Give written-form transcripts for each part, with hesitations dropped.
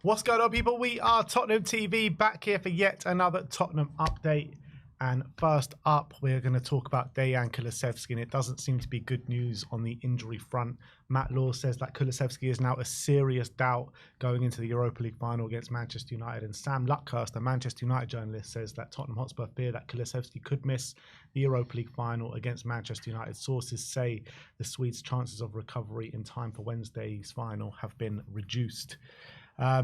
What's going on, people? We are Tottenham TV, back here for yet another Tottenham update. And first up, we're going to talk about Dejan Kulusevski, and it doesn't seem to be good news on the injury front. Matt Law says that Kulusevski is now a serious doubt going into the Europa League final against Manchester United. And Sam Luckhurst, a Manchester United journalist, says that Tottenham Hotspur fear that Kulusevski could miss the Europa League final against Manchester United. Sources say the Swedes' chances of recovery in time for Wednesday's final have been reduced. I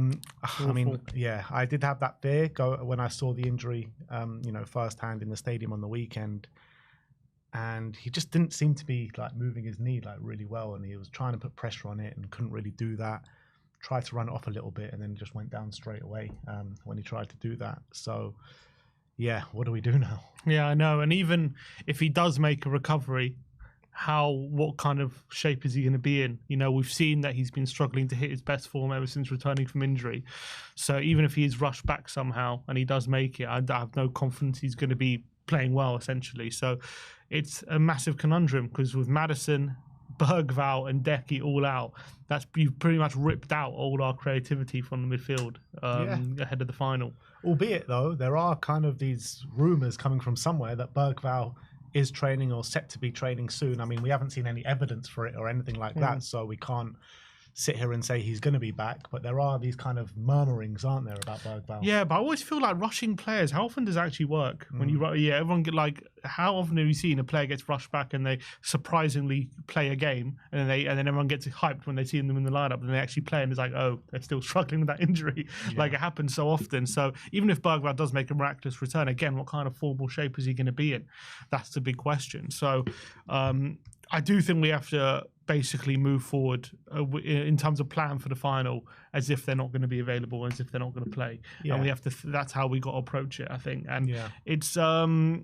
mean, yeah, I did have that fear when I saw the injury, firsthand in the stadium on the weekend, and he just didn't seem to be like moving his knee like really well, and he was trying to put pressure on it and couldn't really do that. Tried to run it off a little bit and then just went down straight away when he tried to do that. So, yeah, what do we do now? Yeah, I know. And even if he does make a recovery, what kind of shape is he going to be in? You know, we've seen that he's been struggling to hit his best form ever since returning from injury. So even if he is rushed back somehow and he does make it, I have no confidence he's going to be playing well, essentially. So it's a massive conundrum, because with Maddison, Bergvall and Decky all out, you've pretty much ripped out all our creativity from the midfield ahead of the final. Albeit, though, there are kind of these rumours coming from somewhere that Bergvall is training or set to be training soon. I mean, we haven't seen any evidence for it or anything like that, so we can't sit here and say he's going to be back. But there are these kind of murmurings, aren't there, about Bergvall? Yeah, but I always feel like rushing players, how often does it actually work? When you, everyone get like, how often have you seen a player gets rushed back and they surprisingly play a game, and then everyone gets hyped when they see them in the lineup, and they actually play and it's like, oh, they're still struggling with that injury. Yeah. Like, it happens so often. So even if Bergvall does make a miraculous return, again, what kind of formal shape is he going to be in? That's the big question. So I do think we have to basically move forward in terms of plan for the final as if they're not going to be available, as if they're not going to play. Yeah. And we have to, that's how we got to approach it, I think. And it's, again,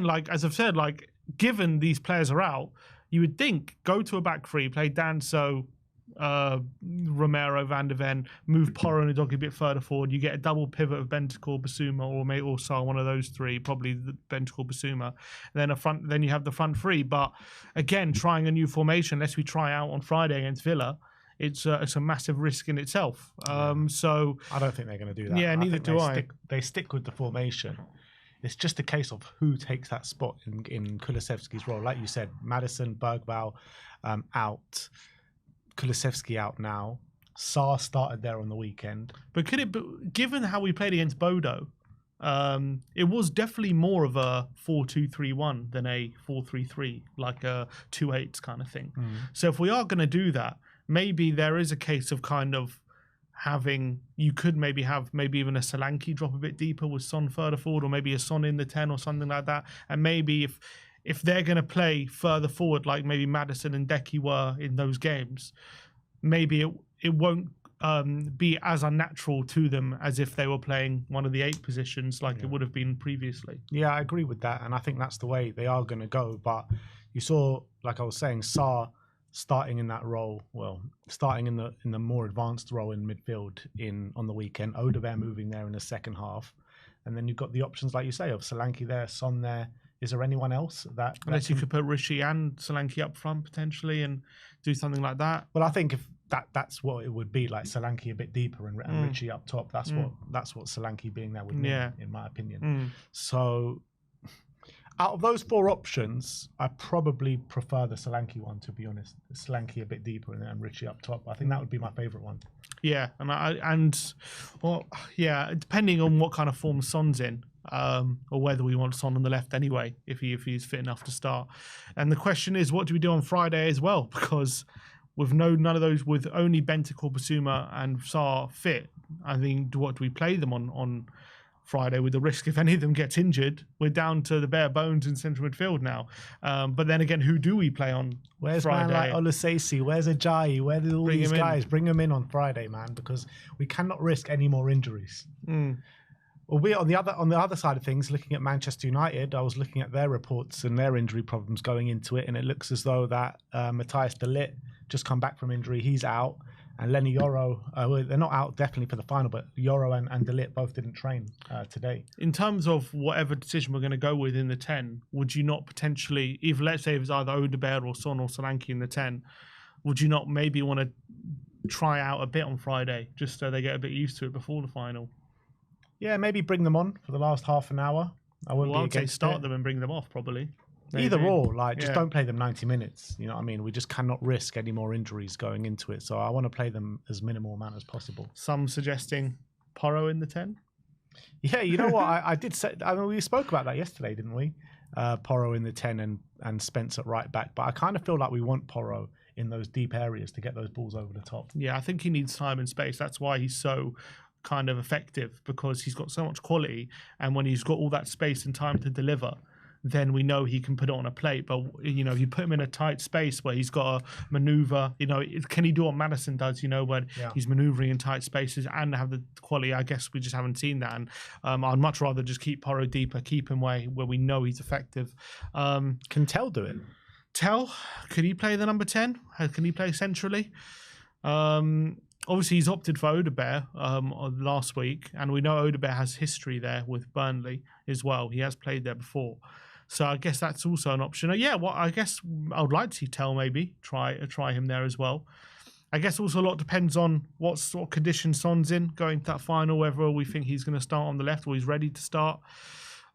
like, as I've said, like, given these players are out, you would think go to a back three, play Danso, Romero, Van de Ven, move Porro and Udogie a bit further forward. You get a double pivot of Bentancur, Basuma, or Sarr, one of those three, probably the Bentancur, Basuma. Then you have the front three. But again, trying a new formation, unless we try out on Friday against Villa, it's a massive risk in itself. So I don't think they're going to do that. Yeah, neither do I. They stick with the formation. It's just a case of who takes that spot in Kulusevski's role. Like you said, Maddison, Bergvall out. Kulusevski out now. Sarr started there on the weekend. But given how we played against Bodo, it was definitely more of a 4-2-3-1 than a 4-3-3, like a 2-8 kind of thing. So if we are going to do that, maybe there is a case of kind of you could maybe have even a Solanke drop a bit deeper with Son further forward, or maybe a Son in the 10 or something like that. And maybe if they're going to play further forward, like maybe Maddison and Decky were in those games, maybe it won't be as unnatural to them as if they were playing one of the 8 positions like it would have been previously. Yeah, I agree with that. And I think that's the way they are going to go. But you saw, like I was saying, Sarr starting in that role, starting in the more advanced role in midfield on the weekend, Odegaard moving there in the second half. And then you've got the options, like you say, of Solanke there, Son there. Is there anyone else that... Unless you could put Rishi and Solanke up front, potentially, and do something like that. Well, I think if that's what it would be, like Solanke a bit deeper and Rishi up top. That's what Solanke being there would mean, in my opinion. So, out of those 4 options, I probably prefer the Solanke one, to be honest. Solanke a bit deeper and Rishi up top. I think that would be my favourite one. Yeah, depending on what kind of form Son's in. Or whether we want Son on the left anyway, if he's fit enough to start. And the question is, what do we do on Friday as well? Because with none of those, with only Bentancur, Basuma and Sarr fit, I think, what do we play them on Friday, with the risk if any of them gets injured? We're down to the bare bones in central midfield now. But then again, who do we play on Where's Friday? Man like Kulusevski? Where's Ajayi? Where are all these guys? Bring them in on Friday, man, because we cannot risk any more injuries. Well, we're on the other side of things, looking at Manchester United. I was looking at their reports and their injury problems going into it, and it looks as though that Matthias de Ligt just come back from injury. He's out. And Lenny Yoro, they're not out definitely for the final, but Yoro and de Ligt both didn't train today. In terms of whatever decision we're going to go with in the 10, would you not potentially, let's say it was either Odegaard or Son or Solanke in the 10, would you not maybe want to try out a bit on Friday, just so they get a bit used to it before the final. Yeah, maybe bring them on for the last half an hour. I wouldn't be I'd say against start it. them and bring them off, probably. Either or, like, just don't play them 90 minutes. You know what I mean? We just cannot risk any more injuries going into it. So I want to play them as minimal amount as possible. Some suggesting Porro in the 10. Yeah, you know what? I did say, I mean, we spoke about that yesterday, didn't we? Porro in the 10 and Spence at right back. But I kind of feel like we want Porro in those deep areas to get those balls over the top. Yeah, I think he needs time and space. That's why he's so kind of effective, because he's got so much quality. And when he's got all that space and time to deliver, then we know he can put it on a plate. But, you know, if you put him in a tight space where he's got to maneuver, you know, can he do what Maddison does, you know, when he's maneuvering in tight spaces and have the quality? I guess we just haven't seen that. And I'd much rather just keep Porro deeper, keep him where we know he's effective. Can Tell do it? Tell, could he play the number 10? Can he play centrally? Obviously, he's opted for Odebear last week, and we know Odebear has history there with Burnley as well. He has played there before. So I guess that's also an option. Yeah, well, I guess I would like to see Tell maybe try him there as well. I guess also a lot depends on what sort of condition Son's in going to that final, whether we think he's going to start on the left or he's ready to start.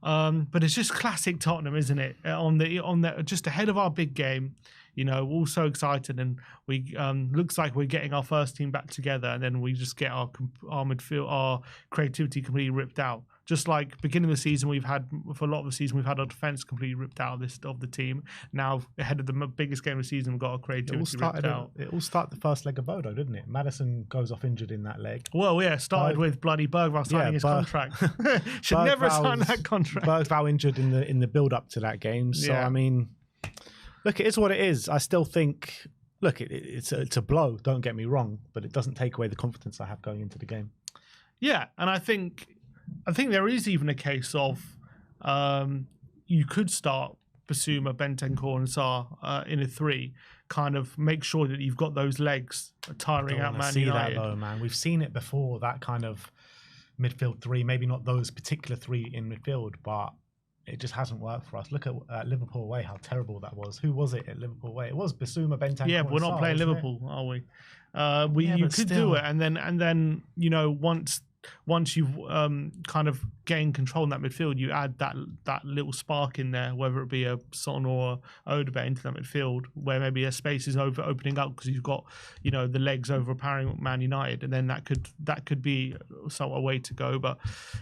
But it's just classic Tottenham, isn't it? On the just ahead of our big game, you know, we're all so excited, and we looks like we're getting our first team back together, and then we just get our midfield, our creativity completely ripped out. Just like beginning of the season, for a lot of the season, we've had our defense completely ripped out of the team. Now, ahead of the biggest game of the season, we've got our creativity ripped out. It all started the first leg of Bodo, didn't it? Maddison goes off injured in that leg. Well, yeah, started with bloody Bergvall signing his contract. Should never sign that contract. Bergvall injured in the build up to that game. So I mean, look, it is what it is. I still think, look, it's a blow. Don't get me wrong, but it doesn't take away the confidence I have going into the game. Yeah, and I think there is even a case of you could start Basuma, Bentancur and Sarr in a 3, kind of make sure that you've got those legs tiring out Man United. That though, man. We've seen it before, that kind of midfield 3, maybe not those particular 3 in midfield, but it just hasn't worked for us. Look at Liverpool away, how terrible that was. Who was it at Liverpool away? It was Basuma, Bentancur. Yeah, but we're not playing Liverpool, are we? You could do it, and then you know, once you've kind of gained control in that midfield, you add that little spark in there, whether it be a Son or Odebear into that midfield, where maybe a space is opening up because you've got, you know, the legs overpowering Man United, and then that could be a way to go. But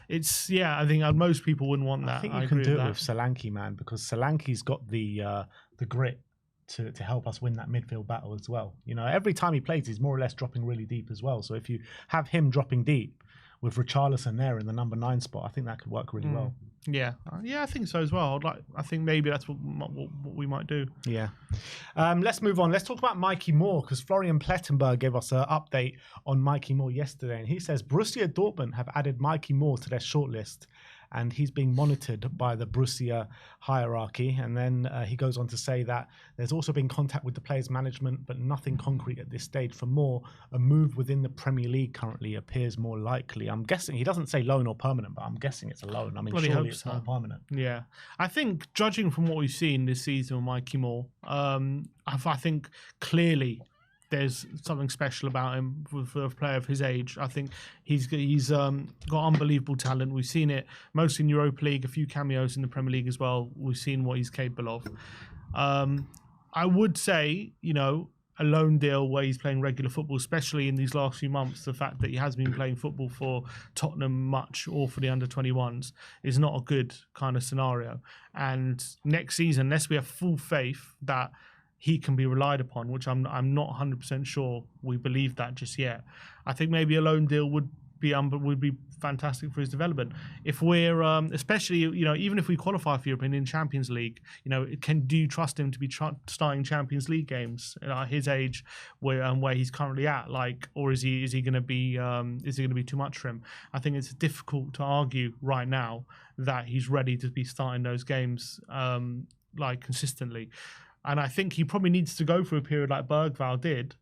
it's I think most people wouldn't want that. I think you can do it with Solanke, man, because Solanke's got the grit to help us win that midfield battle as well. You know, every time he plays, he's more or less dropping really deep as well. So if you have him dropping deep with Richarlison there in the number 9 spot, I think that could work really well. Yeah, I think so as well. I think maybe that's what we might do. Yeah. Let's move on. Let's talk about Mikey Moore, because Florian Plettenberg gave us an update on Mikey Moore yesterday, and he says Borussia Dortmund have added Mikey Moore to their shortlist, and he's being monitored by the Borussia hierarchy. And then he goes on to say that there's also been contact with the players' management, but nothing concrete at this stage. For Moore, a move within the Premier League currently appears more likely. I'm guessing, he doesn't say loan or permanent, but I'm guessing it's a loan. I mean, surely it's not permanent. Yeah. I think, judging from what we've seen this season with Mikey Moore, I think clearly there's something special about him for a player of his age. I think he's got unbelievable talent. We've seen it mostly in Europa League, a few cameos in the Premier League as well. We've seen what he's capable of. I would say, you know, a loan deal where he's playing regular football, especially in these last few months, the fact that he has been playing football for Tottenham much or for the under-21s is not a good kind of scenario. And next season, unless we have full faith that he can be relied upon, which I'm not 100% sure we believe that just yet, I think maybe a loan deal would be fantastic for his development. If we're especially, you know, even if we qualify for European Champions League, you know, do you trust him to be starting Champions League games at his age, where he's currently at, like, or is he going to be too much for him? I think it's difficult to argue right now that he's ready to be starting those games like consistently. And I think he probably needs to go through a period like Bergvall did,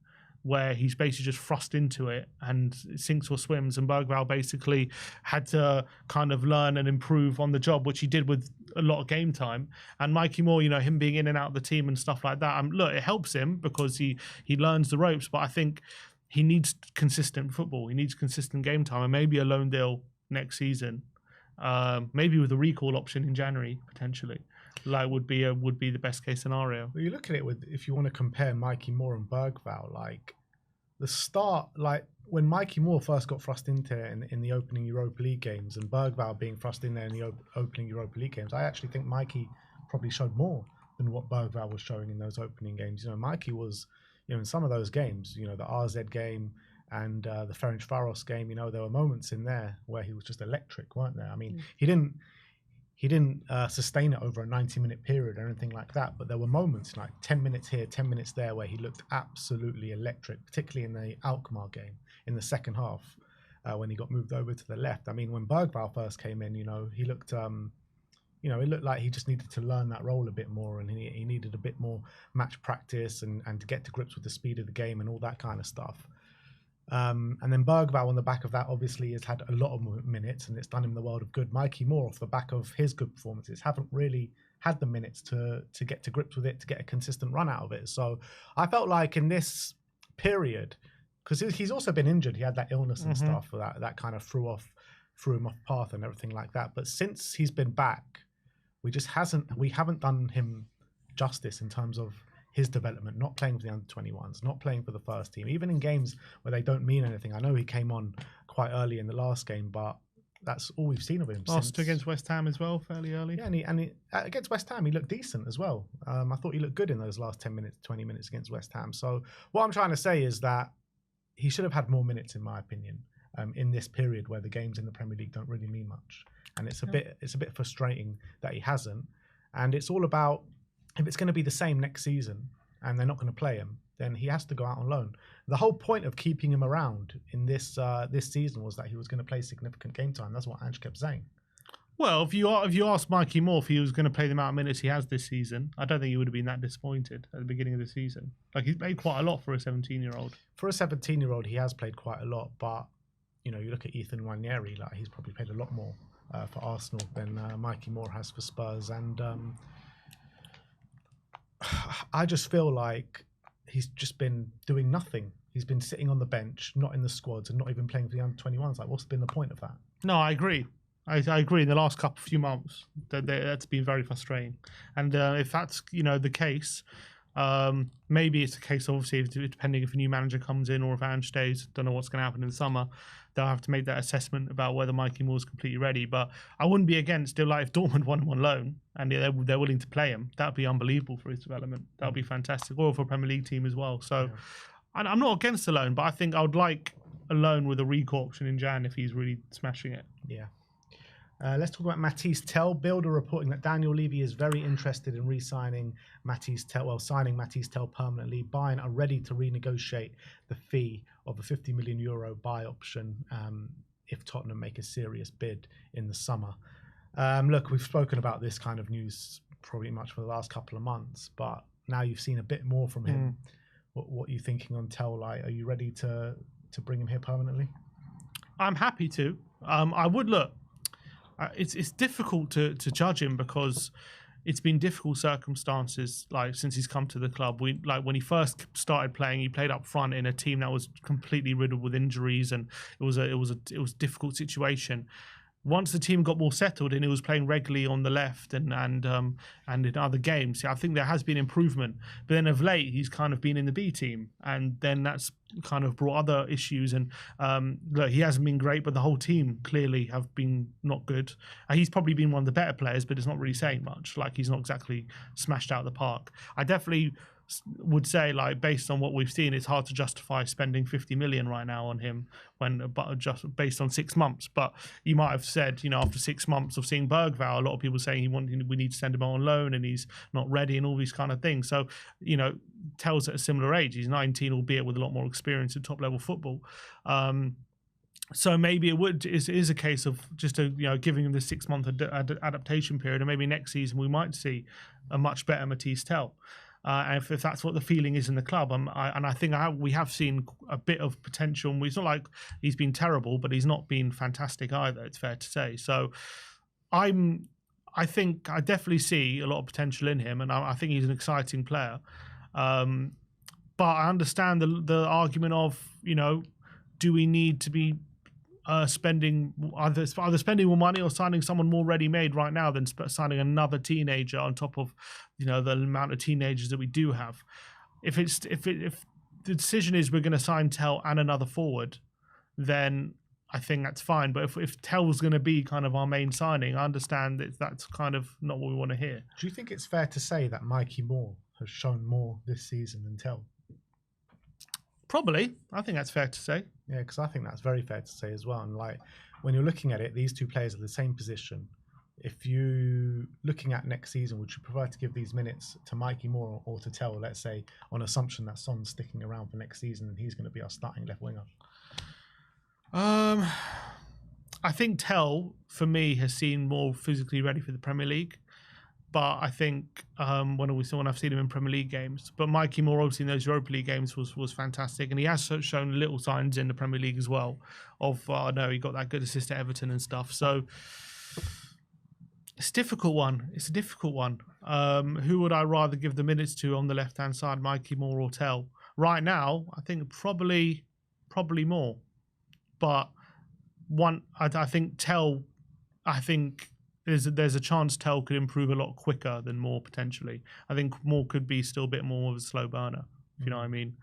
where he's basically just thrust into it and sinks or swims. And Bergvall basically had to kind of learn and improve on the job, which he did with a lot of game time. And Mikey Moore, you know, him being in and out of the team and stuff like that, look, it helps him because he learns the ropes. But I think he needs consistent football. He needs consistent game time, and maybe a loan deal next season, maybe with a recall option in January potentially. Like would be the best case scenario. Well, you look at it with, if you want to compare Mikey Moore and Bergvall, like the start, like when Mikey Moore first got thrust into it in the opening Europa League games, and Bergvall being thrust in there in the opening Europa League games, I actually think Mikey probably showed more than what Bergvall was showing in those opening games. You know, Mikey was, you know, in some of those games, you know, the RZ game and the Ferencvaros game, you know, there were moments in there where he was just electric, weren't there? I mean, he didn't sustain it over a 90-minute period or anything like that, but there were moments like 10 minutes here, 10 minutes there where he looked absolutely electric, particularly in the Alkmaar game in the second half when he got moved over to the left. I mean, when Bergvall first came in, you know, he looked, you know, it looked like he just needed to learn that role a bit more, and he needed a bit more match practice and to get to grips with the speed of the game and all that kind of stuff. And then Bergvall on the back of that obviously has had a lot of minutes, and it's done him the world of good. Mikey Moore off the back of his good performances haven't really had the minutes to get to grips with it, to get a consistent run out of it. So I felt like in this period, because he's also been injured, he had that illness and stuff that kind of threw him off path and everything like that. But since he's been back, we haven't done him justice in terms of his development, not playing for the under-21s, not playing for the first team, even in games where they don't mean anything. I know he came on quite early in the last game, but that's all we've seen of him. Lost against West Ham as well, fairly early. Yeah, and against West Ham, he looked decent as well. I thought he looked good in those last 10 minutes, 20 minutes against West Ham. So what I'm trying to say is that he should have had more minutes, in my opinion, in this period where the games in the Premier League don't really mean much. And it's a bit frustrating that he hasn't. And it's all about, if it's going to be the same next season and they're not going to play him, then he has to go out on loan. The whole point of keeping him around in this season was that he was going to play significant game time. That's what Ange kept saying. Well, if you ask Mikey Moore if he was going to play the amount of minutes he has this season, I don't think he would have been that disappointed at the beginning of the season. Like, he's played quite a lot for a 17-year-old. For a 17-year-old, he has played quite a lot, but you know, you look at Ethan Nwaneri, like he's probably played a lot more for Arsenal than Mikey Moore has for Spurs, and I just feel like he's just been doing nothing. He's been sitting on the bench, not in the squads, and not even playing for the under-21s. Like, what's been the point of that? No, I agree. I agree. In the last few months, that's been very frustrating. And if that's the case, maybe it's a case, obviously, depending if a new manager comes in or if Ange stays. Don't know what's going to happen in the summer. They'll have to make that assessment about whether Mikey Moore's completely ready. But I wouldn't be against, still, like, if Dortmund want him on loan and they're willing to play him, that'd be unbelievable for his development. That would be fantastic, or for a Premier League team as well. So I'm not against the loan, but I think I would like a loan with a recall option in Jan if he's really smashing it. Yeah. Let's talk about Matisse Tell. Builder reporting that Daniel Levy is very interested in signing Matisse Tell permanently. Bayern are ready to renegotiate the fee of a €50 million buy option if Tottenham make a serious bid in the summer. Look, we've spoken about this kind of news probably much for the last couple of months, but now you've seen a bit more from him. What are you thinking on Tell? Like, are you ready to bring him here permanently? I'm happy to. I would look. It's difficult to judge him because it's been difficult circumstances like since he's come to the club. When he first started playing, he played up front in a team that was completely riddled with injuries, and it was a difficult situation. Once the team got more settled and he was playing regularly on the left and in other games, I think there has been improvement. But then of late, he's kind of been in the B team, and then that's kind of brought other issues. And look, he hasn't been great, but the whole team clearly have been not good. He's probably been one of the better players, but it's not really saying much. Like, he's not exactly smashed out of the park. I definitely would say, like, based on what we've seen, it's hard to justify spending 50 million right now on him but just based on 6 months. But you might have said, after 6 months of seeing Bergvall, a lot of people saying we need to send him on loan and he's not ready and all these kind of things. So, Tell's at a similar age. He's 19, albeit with a lot more experience in top level football. So maybe it is a case of just giving him the 6 month adaptation period, and maybe next season we might see a much better Matisse Tell. And if that's what the feeling is in the club, I think we have seen a bit of potential. It's not like he's been terrible, but he's not been fantastic either, it's fair to say. So I think I definitely see a lot of potential in him, and I think he's an exciting player. But I understand the argument of, do we need to be spending either spending more money or signing someone more ready-made right now than signing another teenager on top of the amount of teenagers that we do have. If the decision is we're going to sign Tell and another forward, then I think that's fine. But if Tell's going to be kind of our main signing, I understand that that's kind of not what we want to hear. Do you think it's fair to say that Mikey Moore has shown more this season than Tell? Probably. I think that's fair to say. Yeah, because I think that's very fair to say as well. And like, when you're looking at it, these two players are the same position. If you looking at next season, would you prefer to give these minutes to Mikey Moore or to Tell, let's say, on assumption that Son's sticking around for next season and he's going to be our starting left winger? I think Tell, for me, has seemed more physically ready for the Premier League. But I think when I've seen him in Premier League games, but Mikey Moore obviously in those Europa League games was fantastic, and he has shown little signs in the Premier League as well. I know he got that good assist at Everton and stuff. So it's a difficult one. Who would I rather give the minutes to on the left hand side, Mikey Moore or Tell? Right now, I think probably Moore, but I think Tell. I think. There's a chance Tell could improve a lot quicker than Moore potentially. I think Moore could be still a bit more of a slow burner, if you know what I mean.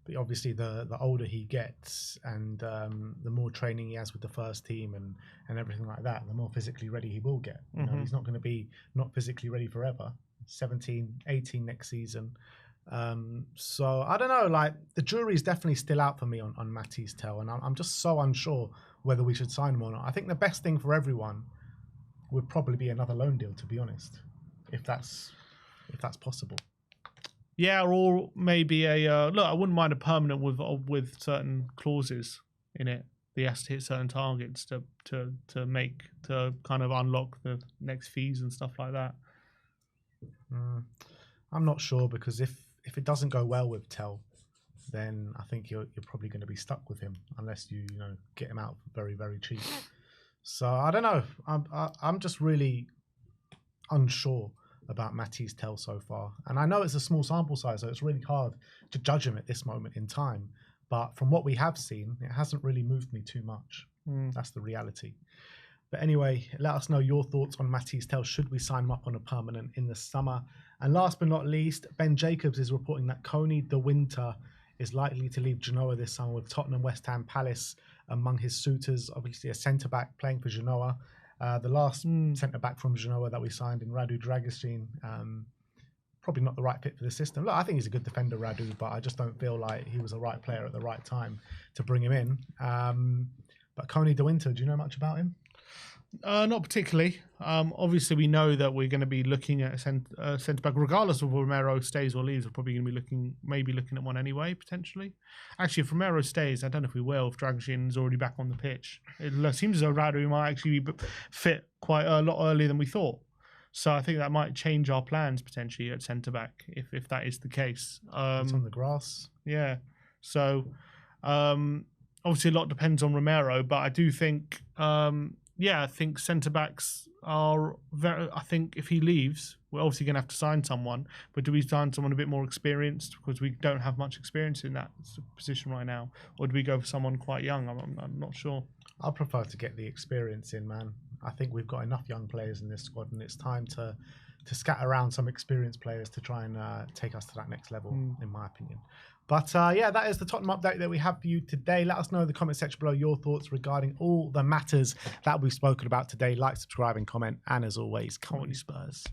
But obviously, the older he gets and the more training he has with the first team and everything like that, the more physically ready he will get. You know, he's not going to be not physically ready forever. 17, 18 next season. So I don't know. Like, the jury is definitely still out for me on Mathys Tell, and I'm just so unsure whether we should sign him or not. I think the best thing for everyone would probably be another loan deal, to be honest, if that's possible. Yeah, or maybe a look. I wouldn't mind a permanent with certain clauses in it. He has to hit certain targets to kind of unlock the next fees and stuff like that. I'm not sure, because if it doesn't go well with Tell, then I think you're probably going to be stuck with him unless you get him out very, very cheap. So I don't know. I'm just really unsure about Mathys Tell so far. And I know it's a small sample size, so it's really hard to judge him at this moment in time. But from what we have seen, it hasn't really moved me too much. That's the reality. But anyway, let us know your thoughts on Mathys Tell. Should we sign him up on a permanent in the summer? And last but not least, Ben Jacobs is reporting that Kony de Winter is likely to leave Genoa this summer, with Tottenham, West Ham, Palace among his suitors. Obviously a centre-back playing for Genoa. The last centre-back from Genoa that we signed in Radu Dragusin, probably not the right fit for the system. Look, I think he's a good defender, Radu, but I just don't feel like he was the right player at the right time to bring him in. But Kony de Winter, do you know much about him? Not particularly. Obviously, we know that we're going to be looking at a centre back, regardless of Romero stays or leaves. We're probably going to be looking at one anyway, potentially. Actually, if Romero stays, I don't know if we will. If Dragusin's already back on the pitch, it seems as though Radu might actually be fit quite a lot earlier than we thought. So I think that might change our plans potentially at centre back if that is the case. It's on the grass. Yeah. So obviously, a lot depends on Romero, but I do think. I think centre-backs are very... I think if he leaves, we're obviously going to have to sign someone, but do we sign someone a bit more experienced, because we don't have much experience in that position right now, or do we go for someone quite young? I'm not sure. I prefer to get the experience in, man. I think we've got enough young players in this squad, and it's time to scatter around some experienced players to try and take us to that next level, in my opinion. But that is the Tottenham update that we have for you today. Let us know in the comment section below your thoughts regarding all the matters that we've spoken about today. Like, subscribe, and comment. And as always, come on, you Spurs.